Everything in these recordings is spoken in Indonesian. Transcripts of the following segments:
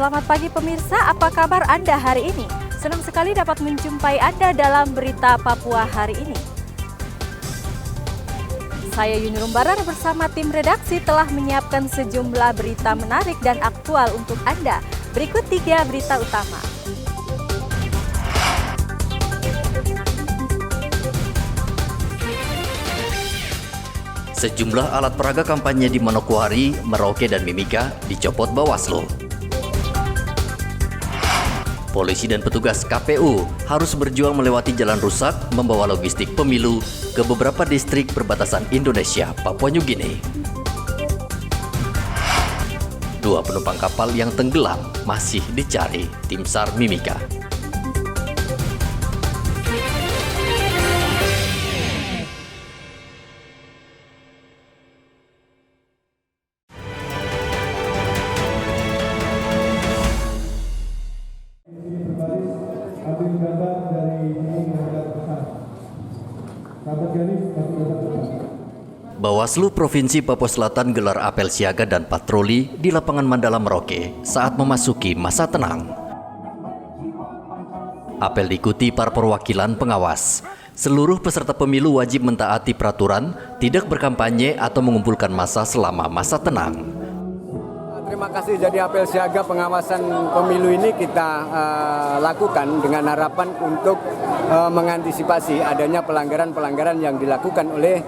Selamat pagi pemirsa, apa kabar Anda hari ini? Senang sekali dapat menjumpai Anda dalam berita Papua hari ini. Saya Yuni Rumbarar bersama tim redaksi telah menyiapkan sejumlah berita menarik dan aktual untuk Anda. Berikut 3 berita utama. Sejumlah alat peraga kampanye di Manokwari, Merauke, dan Mimika dicopot Bawaslu. Polisi dan petugas KPU harus berjuang melewati jalan rusak membawa logistik pemilu ke beberapa distrik perbatasan Indonesia, Papua Nugini. 2 penumpang kapal yang tenggelam masih dicari tim SAR Mimika. Bawaslu Provinsi Papua Selatan gelar apel siaga dan patroli di lapangan Mandala Merauke saat memasuki masa tenang. Apel diikuti para perwakilan pengawas. Seluruh peserta pemilu wajib mentaati peraturan, tidak berkampanye atau mengumpulkan massa selama masa tenang. Terima kasih. Jadi apel siaga pengawasan pemilu ini kita lakukan dengan harapan untuk mengantisipasi adanya pelanggaran-pelanggaran yang dilakukan oleh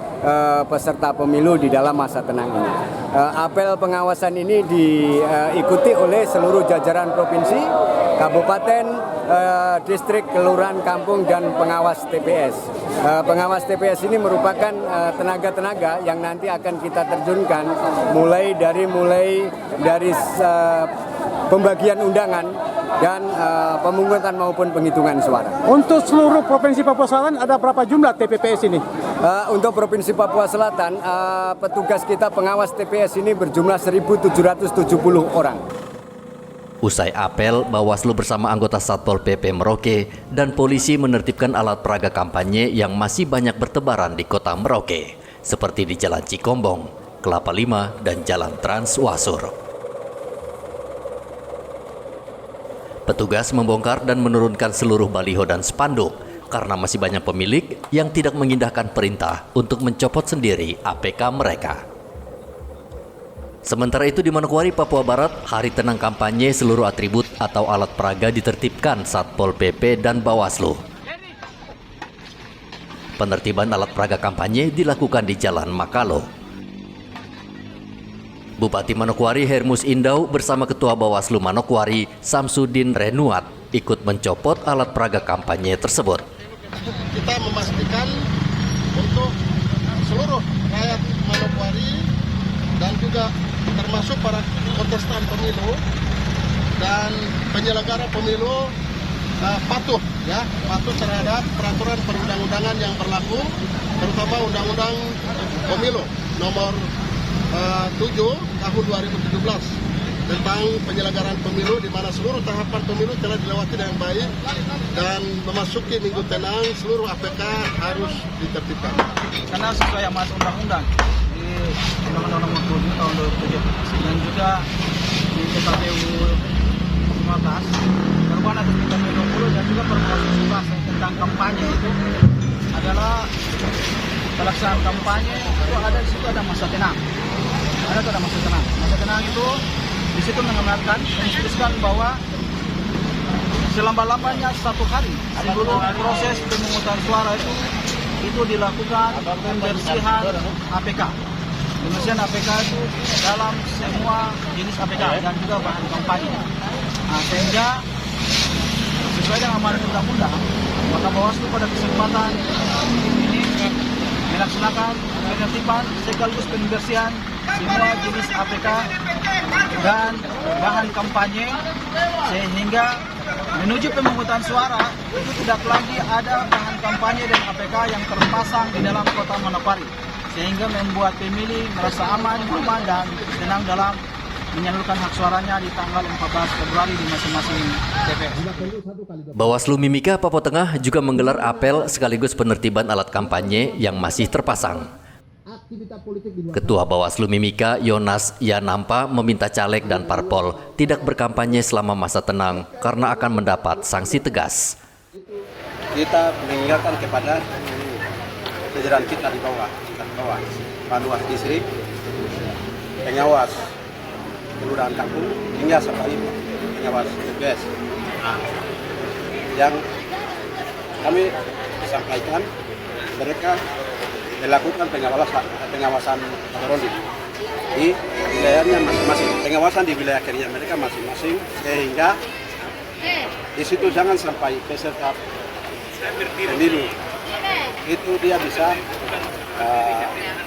peserta pemilu di dalam masa tenang ini. Apel pengawasan ini diikuti oleh seluruh jajaran provinsi, kabupaten, distrik, kelurahan, kampung, dan pengawas TPS. Pengawas TPS ini merupakan tenaga-tenaga yang nanti akan kita terjunkan mulai dari pembagian undangan dan pemungutan maupun penghitungan suara. Untuk seluruh Provinsi Papua Selatan ada berapa jumlah TPPS ini? Untuk Provinsi Papua Selatan, petugas kita pengawas TPS ini berjumlah 1.770 orang. Usai apel, Bawaslu bersama anggota Satpol PP Merauke dan polisi menertibkan alat peraga kampanye yang masih banyak bertebaran di kota Merauke, seperti di Jalan Cikombong, Kelapa Lima, dan Jalan Trans Wasur. Petugas membongkar dan menurunkan seluruh baliho dan spanduk karena masih banyak pemilik yang tidak mengindahkan perintah untuk mencopot sendiri APK mereka. Sementara itu di Manokwari, Papua Barat, hari tenang kampanye seluruh atribut atau alat peraga ditertibkan Satpol PP dan Bawaslu. Penertiban alat peraga kampanye dilakukan di Jalan Makalo. Bupati Manokwari Hermus Indau bersama Ketua Bawaslu Manokwari Samsudin Renuat ikut mencopot alat peraga kampanye tersebut. Kita memastikan untuk seluruh rakyat Manokwari dan juga termasuk para kontestan pemilu dan penyelenggara pemilu patuh terhadap peraturan perundang-undangan yang berlaku, terutama Undang-Undang Pemilu nomor 7 tahun 2017 tentang penyelenggaraan pemilu, di mana seluruh tahapan pemilu telah dilewati dengan baik dan memasuki minggu tenang, seluruh APK harus ditertibkan. Karena sesuai amanat undang-undang di Undang-Undang Nomor 7 tahun 2017 dan juga di PKPU 15 perubahan atas PKPU 20 dan juga perubahan 11 tentang kampanye itu adalah pelaksanaan kampanye itu ada di situ ada masa tenang. Ada masa tenang. Masa tenang itu di situ menginstruksikan bahwa selama-lamanya 1 hari sebelum proses pemungutan suara itu dilakukan pembersihan APK. Pembersihan APK itu dalam semua jenis APK dan juga bahan kampanye. Sehingga sesuai dengan amanat undang-undang, maka Bawaslu pada kesempatan ini melaksanakan penertiban sekaligus pembersihan semua jenis APK dan bahan kampanye sehingga menuju pemungutan suara itu tidak lagi ada bahan kampanye dan APK yang terpasang di dalam kota Manokwari, sehingga membuat pemilih merasa aman, nyaman, dan tenang dalam menyalurkan hak suaranya di tanggal 14 Februari di masing-masing TPS. Bawaslu Mimika Papua Tengah juga menggelar apel sekaligus penertiban alat kampanye yang masih terpasang. Ketua Bawaslu Mimika, Yonas Yanampa, meminta caleg dan parpol tidak berkampanye selama masa tenang karena akan mendapat sanksi tegas. Kita mengingatkan kepada jajaran kita di bawah, Panwas Distrik, pengawas Kelurahan Kampung, hingga sampai pengawas TPS. Yang kami sampaikan, mereka melakukan pengawasan patroli di wilayahnya masing-masing, pengawasan di wilayah kerja mereka masing-masing, sehingga di situ jangan sampai peserta pemilu itu dia bisa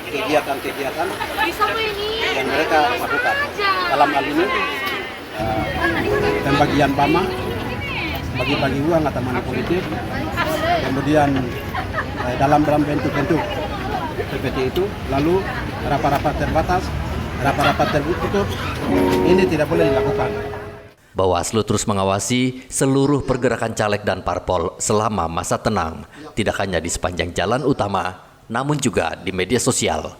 kegiatan-kegiatan yang mereka lakukan. Dalam hal ini pembagian pama, bagi-bagi uang atau money politik, kemudian dalam bentuk-bentuk seperti itu, lalu rapat-rapat terbatas, rapat-rapat tertutup, ini tidak boleh dilakukan. Bawaslu terus mengawasi seluruh pergerakan caleg dan parpol selama masa tenang, tidak hanya di sepanjang jalan utama, namun juga di media sosial.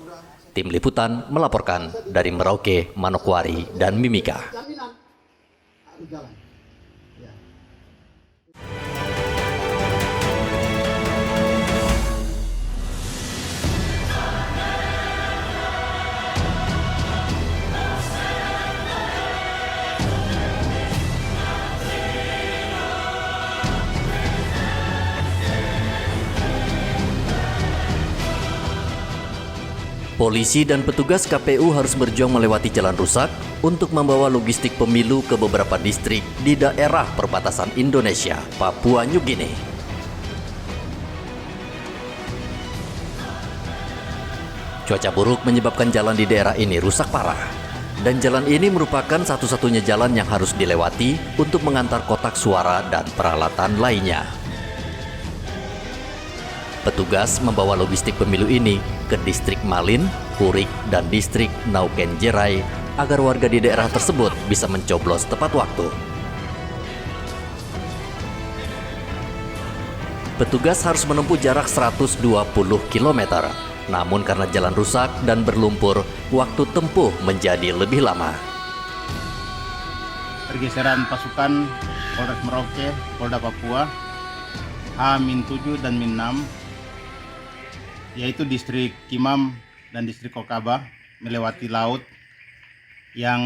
Tim Liputan melaporkan dari Merauke, Manokwari, dan Mimika. Polisi dan petugas KPU harus berjuang melewati jalan rusak untuk membawa logistik pemilu ke beberapa distrik di daerah perbatasan Indonesia, Papua New Guinea. Cuaca buruk menyebabkan jalan di daerah ini rusak parah. Dan jalan ini merupakan satu-satunya jalan yang harus dilewati untuk mengantar kotak suara dan peralatan lainnya. Petugas membawa logistik pemilu ini ke distrik Malin, Purik, dan distrik Nauken Jerai agar warga di daerah tersebut bisa mencoblos tepat waktu. Petugas harus menempuh jarak 120 km, namun karena jalan rusak dan berlumpur, waktu tempuh menjadi lebih lama. Pergeseran pasukan Polres Merauke, Polda Papua, H-7 dan -6, yaitu distrik Kimam dan distrik Kokaba, melewati laut yang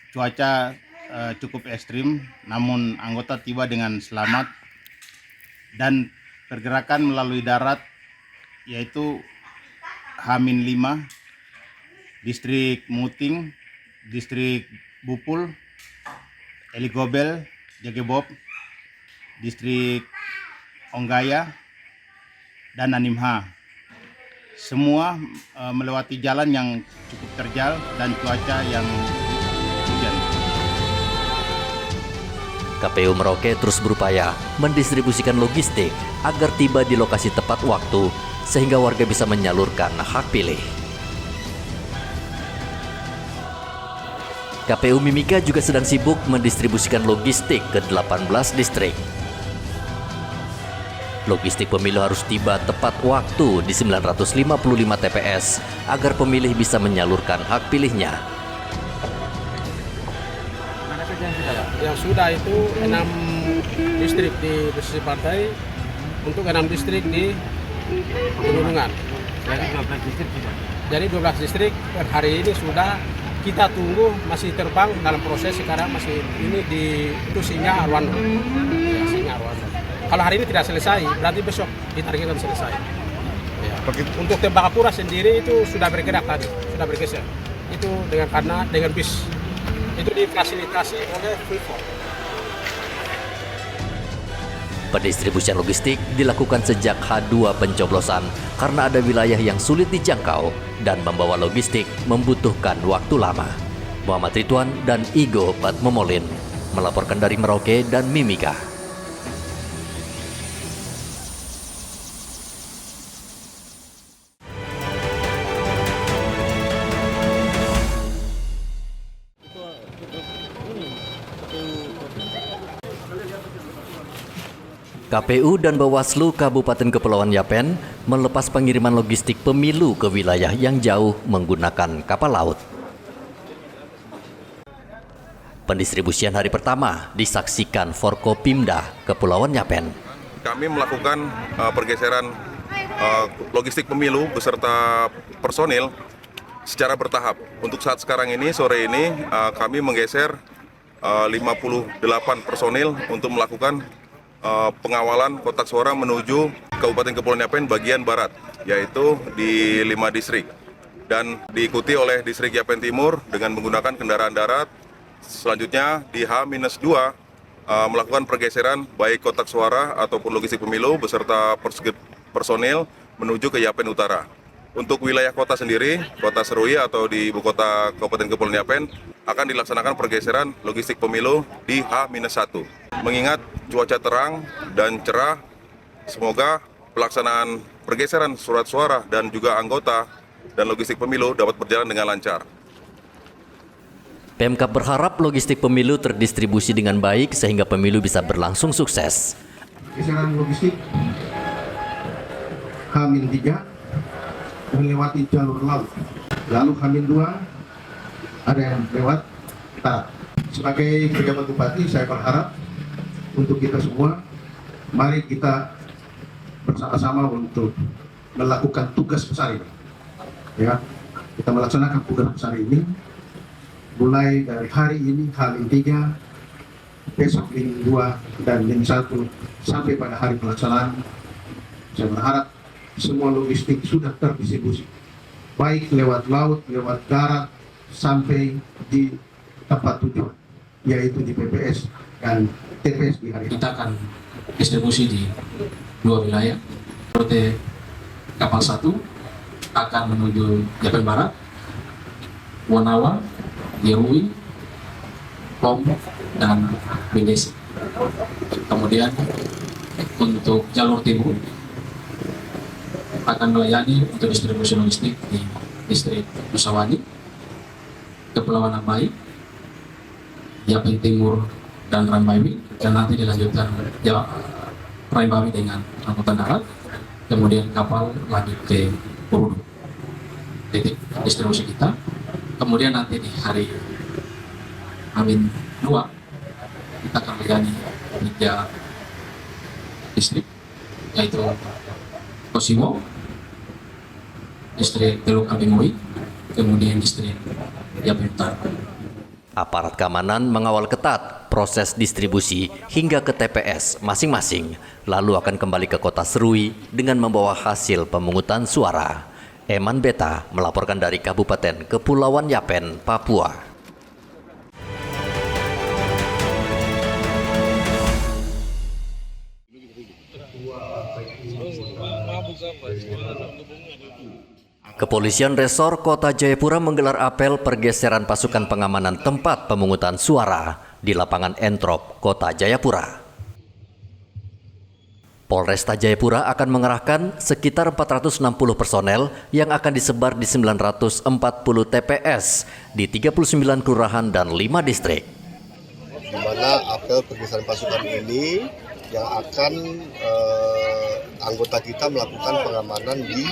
cuaca cukup ekstrim, namun anggota tiba dengan selamat. Dan pergerakan melalui darat yaitu H-5, distrik Muting, distrik Bupul, Eligobel, Jagebob, distrik Onggaya, dan Nanimha. Semua melewati jalan yang cukup terjal dan cuaca yang hujan. KPU Merauke terus berupaya mendistribusikan logistik agar tiba di lokasi tepat waktu sehingga warga bisa menyalurkan hak pilih. KPU Mimika juga sedang sibuk mendistribusikan logistik ke 18 distrik. Logistik pemilu harus tiba tepat waktu di 955 TPS agar pemilih bisa menyalurkan hak pilihnya. Yang sudah itu 6 distrik di posisi partai, untuk 6 distrik di Pegunungan. Jadi 12 distrik per hari ini sudah kita tunggu, masih terbang dalam proses sekarang, masih ini di Singa Arwando. Ya, Singa Arwando. Kalau hari ini tidak selesai, berarti besok ditargetkan selesai. Ya. Untuk Tembagapura sendiri itu sudah bergerak tadi, sudah bergeser. Itu dengan bis. Itu difasilitasi oleh Freeport. Pendistribusian logistik dilakukan sejak H2 pencoblosan karena ada wilayah yang sulit dijangkau dan membawa logistik membutuhkan waktu lama. Muhammad Ridwan dan Igo Patmomolin melaporkan dari Merauke dan Mimika. KPU dan Bawaslu Kabupaten Kepulauan Yapen melepas pengiriman logistik pemilu ke wilayah yang jauh menggunakan kapal laut. Pendistribusian hari pertama disaksikan Forkopimda Kepulauan Yapen. Kami melakukan pergeseran logistik pemilu beserta personil secara bertahap. Untuk saat sekarang ini, sore ini, kami menggeser 58 personil untuk melakukan pengawalan kotak suara menuju Kabupaten Kepulauan Yapen bagian barat, yaitu di 5 distrik. Dan diikuti oleh distrik Yapen Timur dengan menggunakan kendaraan darat. Selanjutnya di H-2 melakukan pergeseran baik kotak suara ataupun logistik pemilu beserta personil menuju ke Yapen Utara. Untuk wilayah kota sendiri, kota Serui atau di ibu kota Kabupaten Kepulauan Yapen akan dilaksanakan pergeseran logistik pemilu di H-1. Mengingat cuaca terang dan cerah, semoga pelaksanaan pergeseran surat suara dan juga anggota dan logistik pemilu dapat berjalan dengan lancar. Pemkab berharap logistik pemilu terdistribusi dengan baik sehingga pemilu bisa berlangsung sukses. Pergeseran logistik H-3 melewati jalur laut, lalu H-2 ada yang lewat darat. Sebagai pejabat bupati, saya berharap untuk kita semua, mari kita bersama-sama untuk melakukan tugas besar ini. Ya, kita melaksanakan tugas besar ini mulai dari hari ini H-3, besok H-2 dan H-1 sampai pada hari pelaksanaan. Saya berharap semua logistik sudah terdistribusi, baik lewat laut, lewat darat, sampai di tempat tujuan, yaitu di PPS dan TPS di hari ini. Kita akan distribusi di 2 wilayah. Rute kapal 1 akan menuju Yapen Barat, Wanawa, Yerui, Pom, dan Bindesi. Kemudian untuk jalur timur akan melayani untuk distribusi logistik di distrik Nusawani, Kepulauan Ambai, Yapen Timur, dan Rambawi, dan nanti dilanjutkan Rambawi dengan angkutan darat, kemudian kapal lanjut ke Purudu. Titik distribusi kita. Kemudian nanti di hari H-2 kita akan melayani 3 distrik, yaitu Kosimo, distrik Teluk Abimui, kemudian distrik Yapen Utara. Aparat keamanan mengawal ketat proses distribusi hingga ke TPS masing-masing, lalu akan kembali ke kota Serui dengan membawa hasil pemungutan suara. Eman Beta melaporkan dari Kabupaten Kepulauan Yapen, Papua. Kepolisian Resor Kota Jayapura menggelar apel pergeseran pasukan pengamanan tempat pemungutan suara di lapangan Entrop, Kota Jayapura. Polresta Jayapura akan mengerahkan sekitar 460 personel yang akan disebar di 940 TPS di 39 kelurahan dan 5 distrik. Di mana apel pergeseran pasukan ini yang akan anggota kita melakukan pengamanan di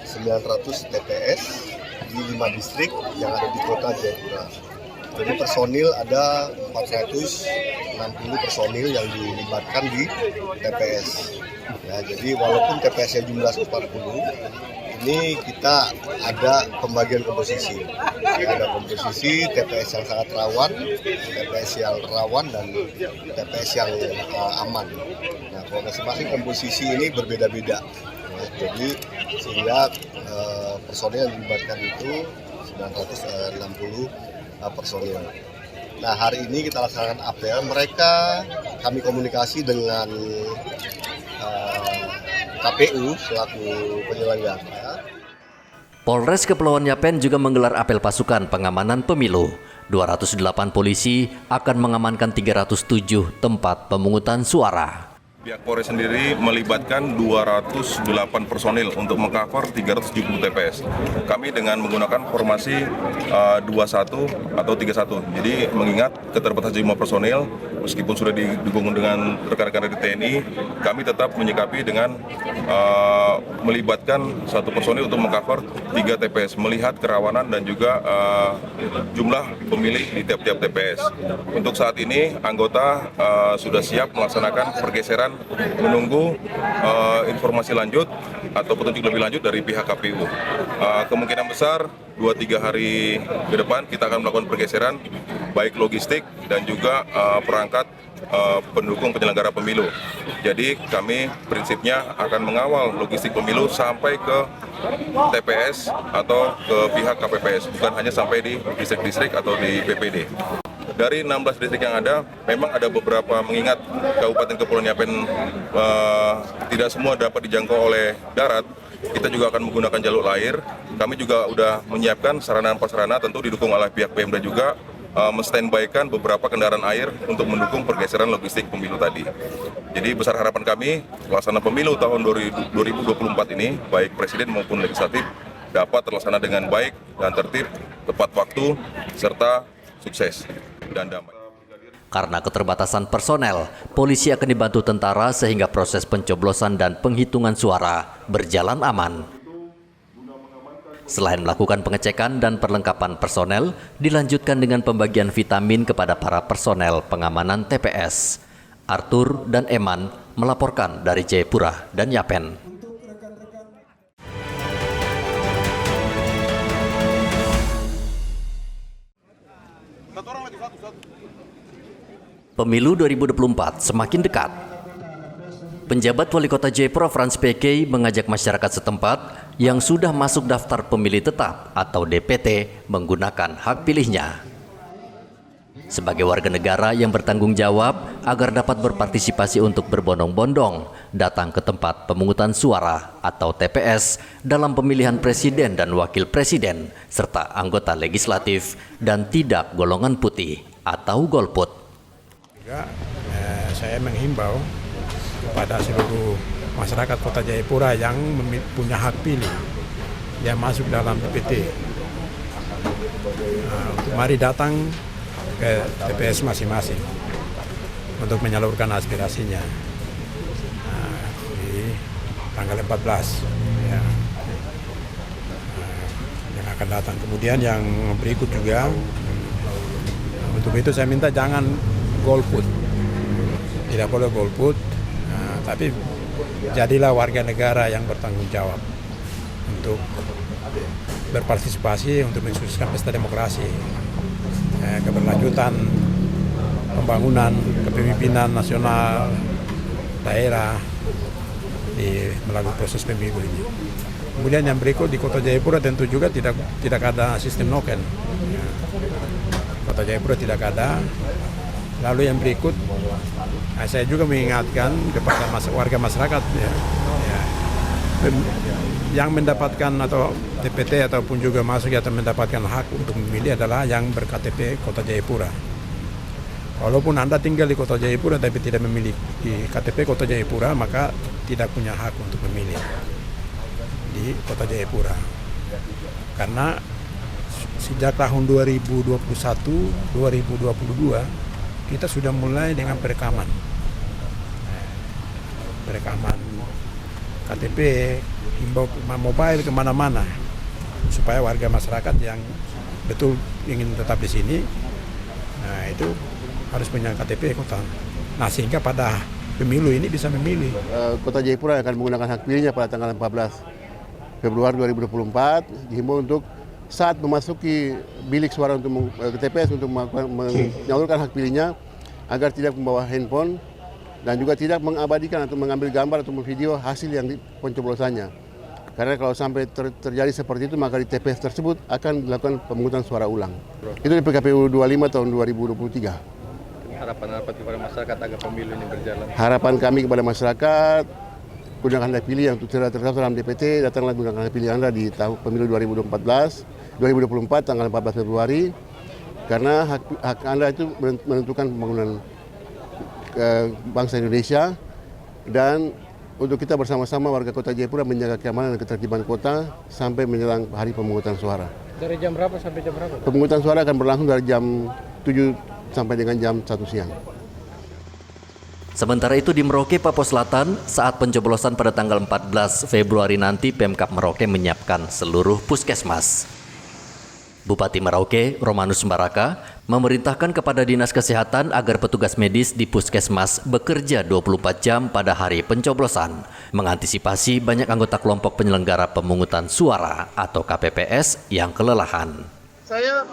900 TPS di 5 distrik yang ada di Kota Jayapura. Jadi personil ada 460 personil yang dilibatkan di TPS. Ya, jadi walaupun TPS-nya jumlah 40, ini kita ada pembagian komposisi. Ya, ada komposisi TPS yang sangat rawan, TPS yang rawan, dan TPS yang aman. Nah, kalau masing-masing komposisi ini berbeda-beda. Ya, jadi sehingga personil yang dilibatkan itu 960 personil. Nah, hari ini kita laksanakan apel. Kami komunikasi dengan KPU selaku penyelenggara. Polres Kepulauan Yapen juga menggelar apel pasukan pengamanan pemilu. 208 polisi akan mengamankan 307 tempat pemungutan suara. Pihak Polres sendiri melibatkan 208 personil untuk mengcover 370 TPS. Kami dengan menggunakan formasi 21 atau 31. Jadi mengingat keterbatasan jumlah personil, meskipun sudah didukung dengan rekan-rekan dari TNI, kami tetap menyikapi dengan melibatkan satu personil untuk mengcover 3 TPS, melihat kerawanan dan juga jumlah pemilih di tiap-tiap TPS. Untuk saat ini, anggota sudah siap melaksanakan pergeseran menunggu informasi lanjut atau petunjuk lebih lanjut dari pihak KPU. Kemungkinan besar 2-3 hari ke depan kita akan melakukan pergeseran baik logistik dan juga perangkat pendukung penyelenggara pemilu. Jadi kami prinsipnya akan mengawal logistik pemilu sampai ke TPS atau ke pihak KPPS, bukan hanya sampai di distrik-distrik atau di PPD. Dari 16 distrik yang ada, memang ada beberapa, mengingat Kabupaten Kepulauan Yapen tidak semua dapat dijangkau oleh darat, kita juga akan menggunakan jalur air. Kami juga sudah menyiapkan sarana dan prasarana, tentu didukung oleh pihak Pemda juga, men-standby-kan beberapa kendaraan air untuk mendukung pergeseran logistik pemilu tadi. Jadi besar harapan kami, pelaksanaan pemilu tahun 2024 ini, baik presiden maupun legislatif, dapat terlaksana dengan baik dan tertib, tepat waktu, serta sukses dan damai. Karena keterbatasan personel, polisi akan dibantu tentara sehingga proses pencoblosan dan penghitungan suara berjalan aman. Selain melakukan pengecekan dan perlengkapan personel, dilanjutkan dengan pembagian vitamin kepada para personel pengamanan TPS. Arthur dan Eman melaporkan dari Jayapura dan Yapen. Pemilu 2024 semakin dekat. Penjabat Wali Kota Jayapura Frans PK mengajak masyarakat setempat yang sudah masuk daftar pemilih tetap atau DPT menggunakan hak pilihnya. Sebagai warga negara yang bertanggung jawab agar dapat berpartisipasi untuk berbondong-bondong datang ke tempat pemungutan suara atau TPS dalam pemilihan presiden dan wakil presiden serta anggota legislatif dan tidak golongan putih atau golput. Juga, saya menghimbau kepada seluruh masyarakat Kota Jayapura yang punya hak pilih yang masuk dalam DPT. Untuk mari datang ke TPS masing-masing untuk menyalurkan aspirasinya di tanggal 14 ya, yang akan datang. Kemudian yang berikut juga, untuk itu saya minta jangan golput, tidak boleh golput, tapi jadilah warga negara yang bertanggung jawab untuk berpartisipasi untuk mensukseskan pesta demokrasi, keberlanjutan pembangunan kepemimpinan nasional daerah melalui proses pemilu ini. Kemudian yang berikut di Kota Jayapura tentu juga tidak ada sistem noken. Kota Jayapura tidak ada. Lalu yang berikut, saya juga mengingatkan kepada warga masyarakat yang mendapatkan atau DPT ataupun juga masuk atau mendapatkan hak untuk memilih adalah yang berKTP Kota Jayapura. Walaupun Anda tinggal di Kota Jayapura tapi tidak memiliki KTP Kota Jayapura, maka tidak punya hak untuk memilih di Kota Jayapura. Karena sejak tahun 2021-2022 kita sudah mulai dengan perekaman KTP, himbau mobile kemana-mana supaya warga masyarakat yang betul ingin tetap di sini, itu harus punya KTP kota. Nah, sehingga pada pemilu ini bisa memilih. Kota Jayapura akan menggunakan hak pilihnya pada tanggal 14 Februari 2024, dihimbau untuk saat memasuki bilik suara untuk ke TPS untuk menyalurkan hak pilihnya agar tidak membawa handphone dan juga tidak mengabadikan atau mengambil gambar atau video hasil yang di pencoblosannya. Karena kalau sampai terjadi seperti itu, maka di TPS tersebut akan dilakukan pemungutan suara ulang. Itu di PKPU 25 tahun 2023. Harapan kepada masyarakat agar pemilu ini berjalan? Harapan kami kepada masyarakat, gunakan hak pilih yang sudah terdaftar dalam DPT, datanglah gunakan hak pilih Anda di tahun pemilu 2024 tanggal 14 Februari, karena hak Anda itu menentukan pembangunan bangsa Indonesia dan untuk kita bersama-sama warga Kota Jayapura menjaga keamanan dan ketertiban kota sampai menjelang hari pemungutan suara. Dari jam berapa sampai jam berapa? Pemungutan suara akan berlangsung dari jam 7 sampai dengan jam 1 siang. Sementara itu di Merauke, Papua Selatan, saat pencoblosan pada tanggal 14 Februari nanti, Pemkab Merauke menyiapkan seluruh puskesmas. Bupati Merauke, Romanus Mbaraka, memerintahkan kepada Dinas Kesehatan agar petugas medis di puskesmas bekerja 24 jam pada hari pencoblosan, mengantisipasi banyak anggota kelompok penyelenggara pemungutan suara atau KPPS yang kelelahan. Saya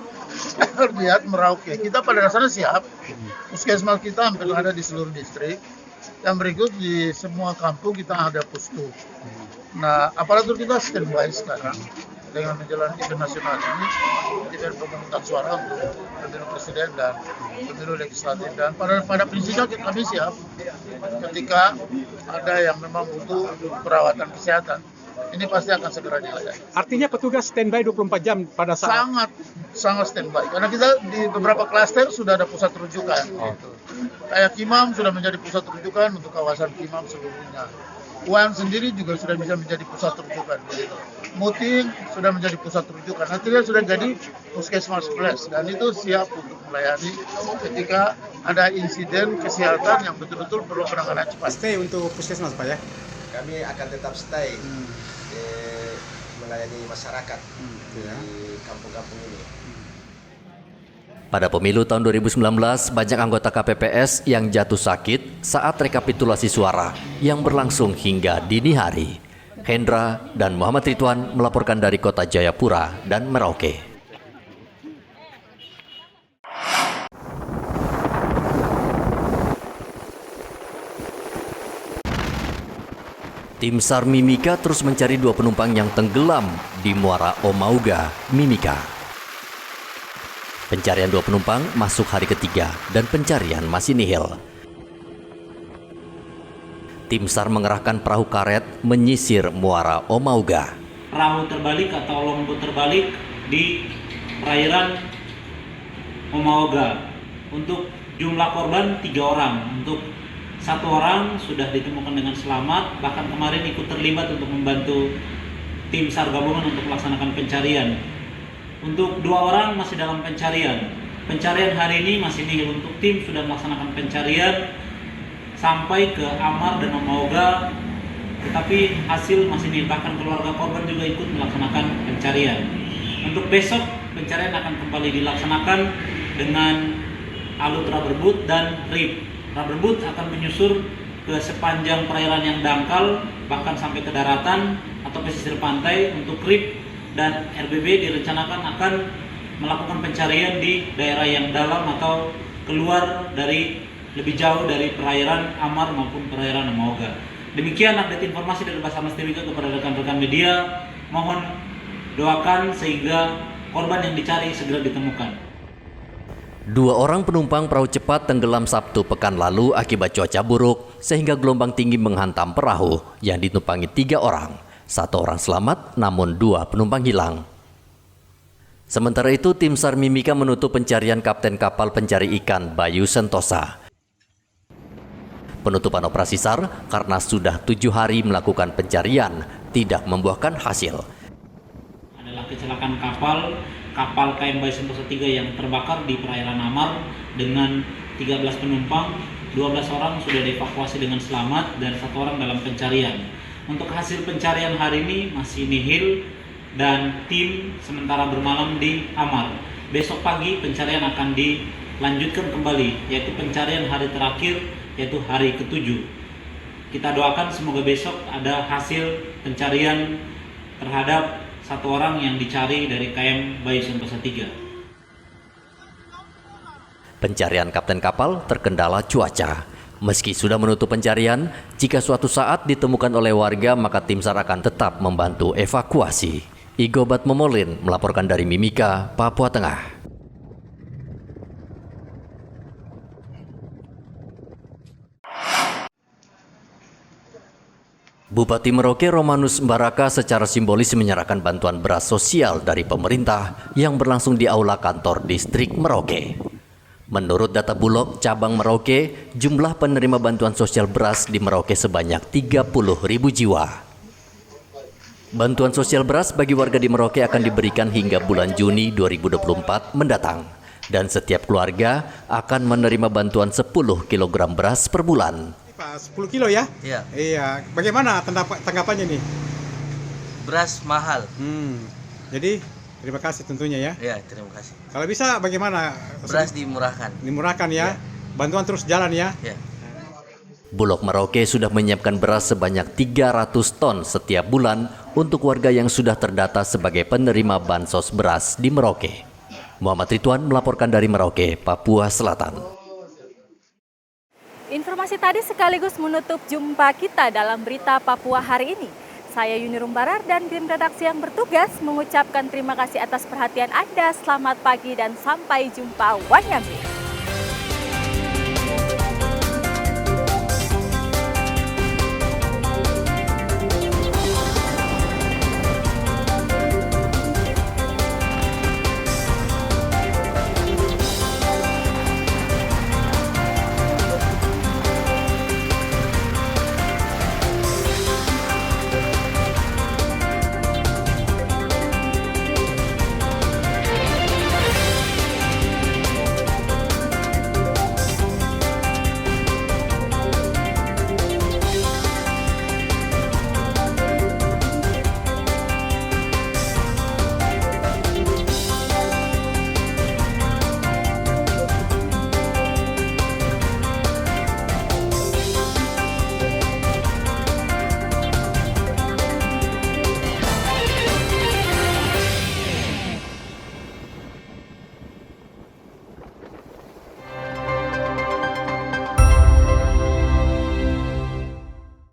lihat Merauke, kita pada dasarnya siap. Puskesmas kita hampir ada di seluruh distrik. Yang berikut di semua kampung kita ada pustu. Nah, aparatur kita standby sekarang dengan menjalani event nasional ini, event pemungutan suara untuk pemilu presiden dan pemilu legislatif. Dan pada prinsipnya kami siap ketika ada yang memang butuh perawatan kesehatan. Ini pasti akan segera dilayani. Artinya petugas standby 24 jam pada saat... Sangat standby. Karena kita di beberapa klaster sudah ada pusat rujukan. Gitu. Kayak Kimam sudah menjadi pusat rujukan untuk kawasan Kimam seluruhnya. UAN sendiri juga sudah bisa menjadi pusat rujukan. Gitu. Muting sudah menjadi pusat rujukan. Artinya sudah jadi puskesmas plus. Dan itu siap untuk melayani ketika ada insiden kesehatan yang betul-betul perlu penanganan cepat. Stay untuk puskesmas Pak ya? Kami akan tetap stay melayani masyarakat di kampung-kampung ini. Pada pemilu tahun 2019, banyak anggota KPPS yang jatuh sakit saat rekapitulasi suara yang berlangsung hingga dini hari. Hendra dan Muhammad Ridwan melaporkan dari Kota Jayapura dan Merauke. Tim SAR Mimika terus mencari 2 penumpang yang tenggelam di Muara Omauga, Mimika. Pencarian 2 penumpang masuk hari ketiga dan pencarian masih nihil. Tim SAR mengerahkan perahu karet menyisir Muara Omauga. Perahu terbalik atau longboat terbalik di perairan Omauga. Untuk jumlah korban 3 orang. Untuk 1 orang sudah ditemukan dengan selamat, bahkan kemarin ikut terlibat untuk membantu tim SAR gabungan untuk melaksanakan pencarian. Untuk 2 orang masih dalam pencarian. Pencarian hari ini masih nihil. Untuk tim sudah melaksanakan pencarian sampai ke Amar dan Omauga, tetapi hasil masih nihil. Bahkan keluarga korban juga ikut melaksanakan pencarian. Untuk besok pencarian akan kembali dilaksanakan dengan alut rubber boat dan rib. Rubber boat akan menyusur ke sepanjang perairan yang dangkal, bahkan sampai ke daratan atau pesisir pantai. Untuk rib dan RBB direncanakan akan melakukan pencarian di daerah yang dalam atau keluar dari lebih jauh dari perairan Amar maupun perairan Omauga. Demikian update informasi dari Basarnas Timika kepada rekan-rekan media. Mohon doakan sehingga korban yang dicari segera ditemukan. 2 orang penumpang perahu cepat tenggelam Sabtu pekan lalu akibat cuaca buruk sehingga gelombang tinggi menghantam perahu yang ditumpangi 3 orang. 1 orang selamat namun 2 penumpang hilang. Sementara itu tim SAR Mimika menutup pencarian kapten kapal pencari ikan Bayu Sentosa. Penutupan operasi SAR karena sudah 7 hari melakukan pencarian tidak membuahkan hasil. Adalah kecelakaan kapal KM Bayu Sentosa 3 yang terbakar di perairan Amar dengan 13 penumpang. 12 orang sudah dievakuasi dengan selamat dan 1 orang dalam pencarian. Untuk hasil pencarian hari ini masih nihil dan tim sementara bermalam di Amar. Besok pagi pencarian akan dilanjutkan kembali, yaitu pencarian hari terakhir, yaitu hari ke-7. Kita doakan semoga besok ada hasil pencarian terhadap 1 orang yang dicari dari KM Bayu Sentosa 3. Pencarian kapten kapal terkendala cuaca. Meski sudah menutup pencarian, jika suatu saat ditemukan oleh warga maka tim SAR akan tetap membantu evakuasi. Igobat Momolin melaporkan dari Mimika, Papua Tengah. Bupati Merauke Romanus Mbaraka secara simbolis menyerahkan bantuan beras sosial dari pemerintah yang berlangsung di aula kantor distrik Merauke. Menurut data Bulog cabang Merauke, jumlah penerima bantuan sosial beras di Merauke sebanyak 30.000 jiwa. Bantuan sosial beras bagi warga di Merauke akan diberikan hingga bulan Juni 2024 mendatang. Dan setiap keluarga akan menerima bantuan 10 kg beras per bulan. 10 kilo ya? Iya. Iya. Bagaimana tanggapannya nih? Beras mahal. Jadi terima kasih tentunya ya. Iya, terima kasih. Kalau bisa bagaimana? Beras dimurahkan. Dimurahkan ya. Bantuan terus jalan ya. Iya. Bulog Merauke sudah menyiapkan beras sebanyak 300 ton setiap bulan untuk warga yang sudah terdata sebagai penerima bansos beras di Merauke. Muhammad Ridwan melaporkan dari Merauke, Papua Selatan. Informasi tadi sekaligus menutup jumpa kita dalam berita Papua hari ini. Saya Yuni Rumbarar dan tim redaksi yang bertugas mengucapkan terima kasih atas perhatian Anda. Selamat pagi dan sampai jumpa. Wanyambi.